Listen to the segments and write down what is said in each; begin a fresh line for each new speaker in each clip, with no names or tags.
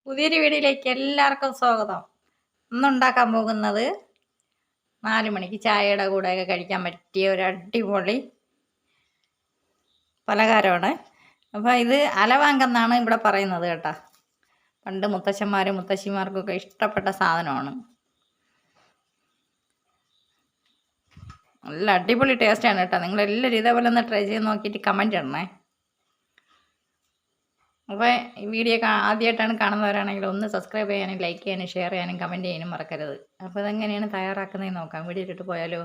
പുതിയൊരു വീഡിയോയിലേക്ക് എല്ലാവർക്കും സ്വാഗതം. ഇന്നുണ്ടാക്കാൻ പോകുന്നത് 4 മണിക്ക് ചായയുടെ കൂടെയൊക്കെ കഴിക്കാൻ പറ്റിയ ഒരു അടിപൊളി പലഹാരമാണ്. അപ്പോൾ ഇത് അലവാങ്കെന്നാണ് ഇവിടെ പറയുന്നത് കേട്ടോ. പണ്ട് മുത്തശ്ശന്മാരും മുത്തശ്ശിമാർക്കൊക്കെ ഇഷ്ടപ്പെട്ട സാധനമാണ്. നല്ല അടിപൊളി ടേസ്റ്റാണ് കേട്ടോ. നിങ്ങളെല്ലാവരും ഇതേപോലെ ഒന്ന് ട്രൈ ചെയ്ത് നോക്കിയിട്ട് കമൻറ്റ് ഇടണേ. അപ്പോൾ ഈ വീഡിയോ ആദ്യമായിട്ടാണ് കാണുന്നവരാണെങ്കിൽ ഒന്ന് സബ്സ്ക്രൈബ് ചെയ്യാനും ലൈക്ക് ചെയ്യാനും ഷെയർ ചെയ്യാനും കമൻറ്റ് ചെയ്യാനും മറക്കരുത്. അപ്പോൾ ഇതെങ്ങനെയാണ് തയ്യാറാക്കുന്നതെന്ന് നോക്കാം. വീഡിയോ ഇട്ടിട്ട് പോയാലോ.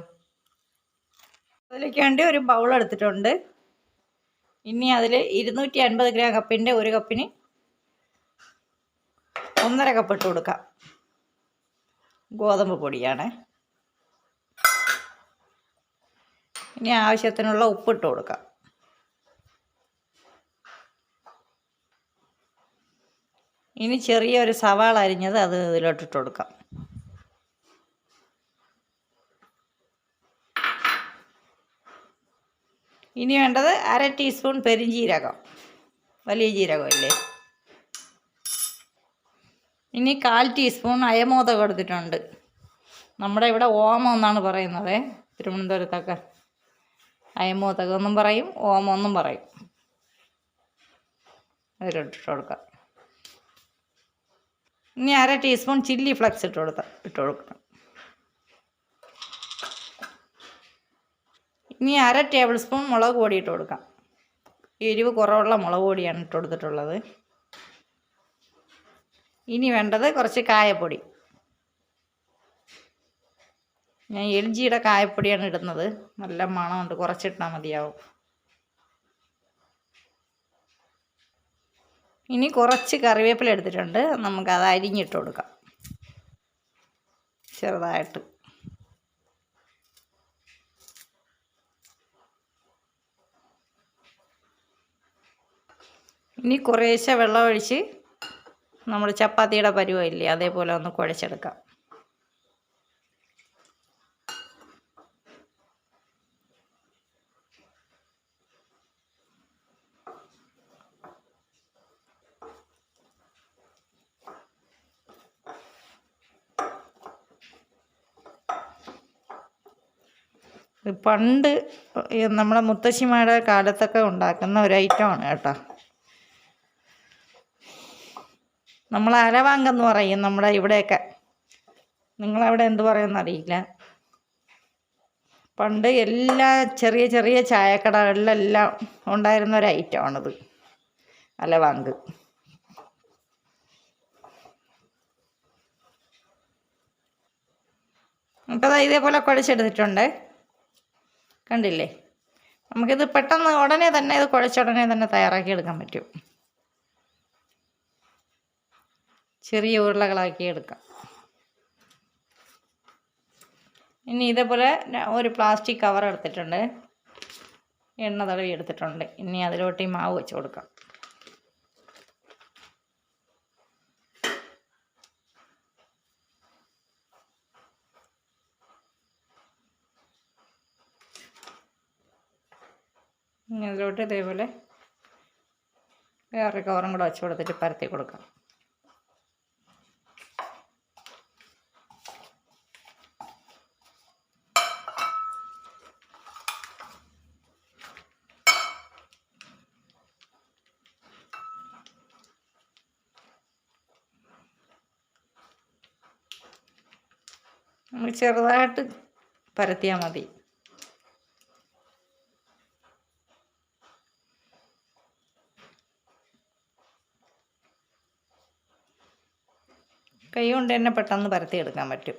അതിലേക്ക് വേണ്ടി ഒരു ബൗൾ എടുത്തിട്ടുണ്ട്. ഇനി അതിൽ 250 ഗ്രാം കപ്പിൻ്റെ ഒരു കപ്പിന് 1.5 കപ്പ് ഇട്ട് കൊടുക്കാം. ഗോതമ്പ് പൊടിയാണ്. ഇനി ആവശ്യത്തിനുള്ള ഉപ്പിട്ട് കൊടുക്കാം. ഇനി ചെറിയൊരു സവാള അരിഞ്ഞത് അത് ഇതിലോട്ടിട്ട് കൊടുക്കാം. ഇനി വേണ്ടത് 1/2 ടീസ്പൂൺ പെരിഞ്ജീരകം, വലിയ ജീരകമല്ലേ. ഇനി 1/4 ടീസ്പൂൺ അയമോദകം എടുത്തിട്ടുണ്ട്. നമ്മുടെ ഇവിടെ ഓമം എന്നാണ് പറയുന്നത്. തിരുവനന്തപുരത്തൊക്കെ അയമോദകം എന്നും പറയും, ഓമം എന്നും പറയും. അതിലിട്ടിട്ട് കൊടുക്കാം. ഇനി 1/2 ടീസ്പൂൺ ചില്ലി ഫ്ലക്സ് ഇട്ട് കൊടുക്കണം. ഇനി 1/2 ടേബിൾ സ്പൂൺ മുളക് പൊടി ഇട്ട് കൊടുക്കാം. എരിവ് കുറവുള്ള മുളക് പൊടിയാണ് ഇട്ട് കൊടുത്തിട്ടുള്ളത്. ഇനി വേണ്ടത് കുറച്ച് കായപ്പൊടി. ഞാൻ LGയുടെ കായപ്പൊടിയാണ് ഇടുന്നത്. നല്ല മണമുണ്ട്, കുറച്ചിട്ടാൽ മതിയാവും. ഇനി കുറച്ച് കറിവേപ്പില എടുത്തിട്ടുണ്ട്. നമുക്കത് അരിഞ്ഞിട്ട് കൊടുക്കാം ചെറുതായിട്ട്. ഇനി കുറേശ്ശെ വെള്ളം ഒഴിച്ച് നമ്മൾ ചപ്പാത്തിയുടെ പരുവമില്ലേ അതേപോലെ ഒന്ന് കുഴച്ചെടുക്കാം. പണ്ട് നമ്മുടെ മുത്തശ്ശിമാരുടെ കാലത്തൊക്കെ ഉണ്ടാക്കുന്ന ഒരു ഐറ്റമാണ് കേട്ടോ. നമ്മൾ അലവാങ്കെന്ന് പറയും നമ്മുടെ ഇവിടെയൊക്കെ. നിങ്ങളവിടെ എന്ത് പറയുമെന്ന് അറിയില്ല. പണ്ട് എല്ലാ ചെറിയ ചെറിയ ചായക്കടകളിലെല്ലാം ഉണ്ടായിരുന്ന ഒരു ഐറ്റമാണിത്, അലവാങ്ക്. അപ്പോൾ ഇതേപോലെ കുഴച്ചെടുത്തിട്ടുണ്ട്, കണ്ടില്ലേ. നമുക്കിത് പെട്ടെന്ന് ഉടനെ തന്നെ ഇത് കുഴച്ചുടനെ തന്നെ തയ്യാറാക്കി എടുക്കാൻ പറ്റും. ചെറിയ ഉരുളകളാക്കി എടുക്കാം. ഇനി ഇതേപോലെ ഒരു പ്ലാസ്റ്റിക് കവർ എടുത്തിട്ടുണ്ട്, എണ്ണ തടവി എടുത്തിട്ടുണ്ട്. ഇനി അതിലോട്ട് ഈ മാവ് വെച്ച് കൊടുക്കാം. ഇനി അതിലോട്ട് ഇതേപോലെ വേറെ കവറും കൂടെ വെച്ച് കൊടുത്തിട്ട് പരത്തി കൊടുക്കാം. നമ്മൾ ചെറുതായിട്ട് പരത്തിയാൽ മതി. കൈ കൊണ്ട് തന്നെ പെട്ടെന്ന് പരത്തിയെടുക്കാൻ പറ്റും.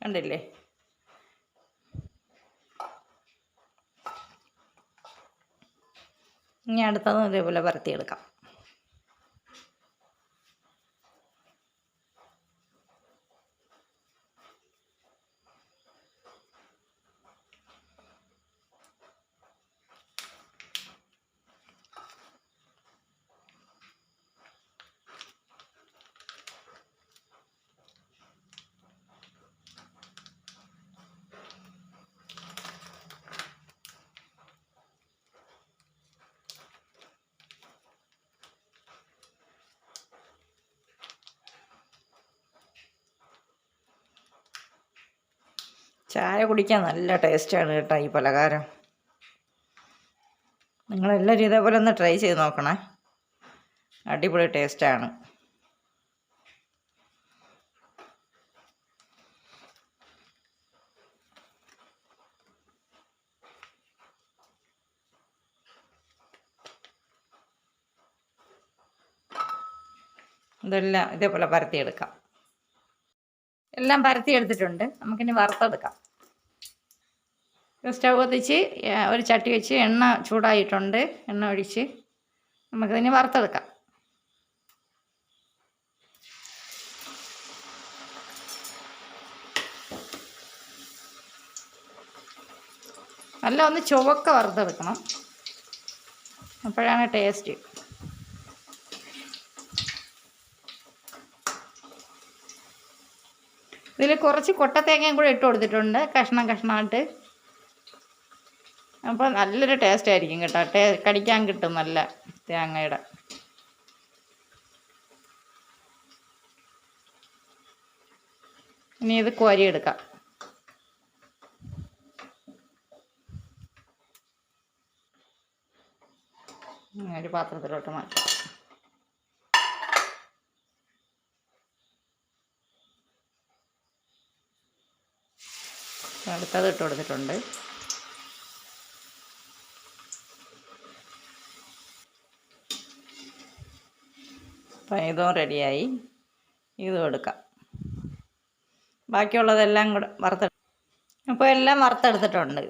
കണ്ടില്ലേ. ഇനി അടുത്തതും ഇതേപോലെ പരത്തിയെടുക്കാം. ചായ കുടിക്കാൻ നല്ല ടേസ്റ്റാണ് കേട്ടോ ഈ പലഹാരം. നിങ്ങളെല്ലാവരും ഇതേപോലെ ഒന്ന് ട്രൈ ചെയ്ത് നോക്കണേ. അടിപൊളി ടേസ്റ്റാണ്. ഇതെല്ലാം ഇതേപോലെ പരത്തിയെടുക്കാം. എല്ലാം പരത്തിയെടുത്തിട്ടുണ്ട്. നമുക്കിനി വറുത്തെടുക്കാം. സ്റ്റവ് കത്തിച്ച് ഒരു ചട്ടി വെച്ച് എണ്ണ ചൂടായിട്ടുണ്ട്. എണ്ണ ഒഴിച്ച് നമുക്കിതിന് വറുത്തെടുക്കാം. നല്ല ഒന്ന് ചുവക്ക വറുത്തെടുക്കണം, അപ്പോഴാണ് ടേസ്റ്റ്. ഇതിൽ കുറച്ച് കൊട്ടത്തേങ്ങയും കൂടെ ഇട്ട് കൊടുത്തിട്ടുണ്ട്, കഷ്ണം കഷ്ണമായിട്ട്. അപ്പോൾ നല്ലൊരു ടേസ്റ്റ് ആയിരിക്കും കേട്ടോ. കടിക്കാൻ കിട്ടും നല്ല തേങ്ങയുടെ. ഇനി ഇത് കോരിയെടുക്കാം. ഒരു പാത്രത്തിലോട്ട് മാറ്റാം. അടുത്തത് ഇട്ട് കൊടുത്തിട്ടുണ്ട്. അപ്പം ഇതും റെഡിയായി. ഇതും എടുക്കാം. ബാക്കിയുള്ളതെല്ലാം കൂടെ അപ്പോൾ എല്ലാം വറുത്തെടുത്തിട്ടുണ്ട്.